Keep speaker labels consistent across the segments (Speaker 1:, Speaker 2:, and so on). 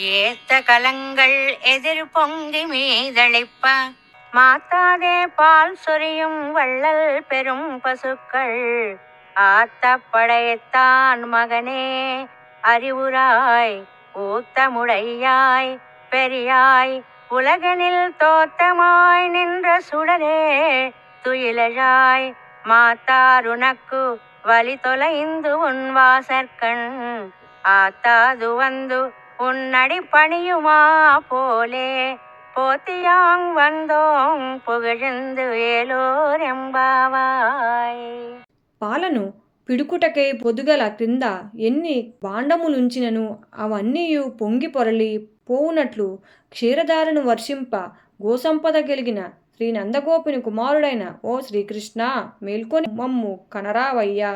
Speaker 1: ஏத்த கலங்கள் எதிர் பொங்கி மீதளிப்ப மாத்தாதே பால் சொரியும் வள்ளல் பெரும் பசுக்கள் ஆத்த படைத்தான் மகனே அறிவுராய் ஊத்தமுடையாய் பெரியாய் உலகனில் தோத்தமாய் நின்ற சுடரே துயிலழாய் மாத்தாருனக்கு வழி தொலைந்து உன் வாசற்கண் ஆத்தாது வந்து உன்னடி பணியுமா போலே போத்தியாங் வந்தோங் புகழ்ந்து ఏలోర్ ఎంబావాయ్.
Speaker 2: పాలను పిడుకుటకై పొదుగల క్రింద ఎన్ని భాండములుంచినను అవన్నీయు పొంగి పొరలి పోవునట్లు క్షీరధారను వర్షింప గోసంపద కలిగిన శ్రీ నందగోపుని కుమారుడైన ఓ శ్రీకృష్ణ మేల్కొని మమ్ము కనరావయ్యా.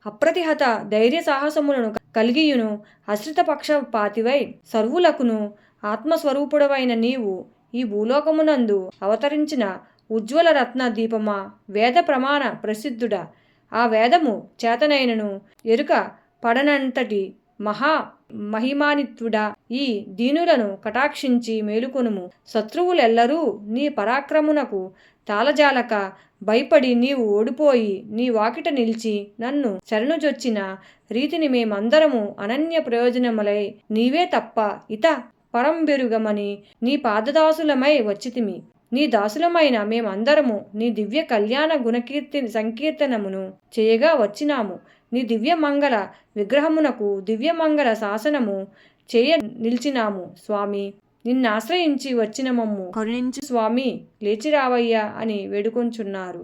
Speaker 2: అప్రతిహత ధైర్య సాహసములను కలిగియును అశ్రిత పక్షపాతివై సర్వులకును ఆత్మస్వరూపుడవైన నీవు ఈ భూలోకమునందు అవతరించిన ఉజ్వల రత్న దీపమా, వేద ప్రమాణ ప్రసిద్ధుడా, ఆ వేదము చేతనైనను ఎరుక పడనంతటి మహా మహిమానిత్వుడా, ఈ దీనులను కటాక్షించి మేలుకొనుము. శత్రువులెల్లరూ నీ పరాక్రమునకు తాళజాలక భయపడి నీవు ఓడిపోయి నీ వాకిట నిలిచి నన్ను శరణుజొచ్చిన రీతిని మేమందరము అనన్య ప్రయోజనములై నీవే తప్ప ఇత పరంబెరుగమని నీ పాదదాసులమై వచ్చితిమి. నీ దాసులమైన మేమందరము నీ దివ్య కళ్యాణ గుణకీర్తి సంకీర్తనమును చేయగా వచ్చినాము. నీ దివ్యమంగళ విగ్రహమునకు దివ్యమంగళ శాసనము చేయ నిలిచినాము. స్వామి, నిన్నాశ్రయించి వచ్చిన మమ్ము కరుణించు స్వామి, లేచిరావయ్యా అని వేడుకొంచున్నారు.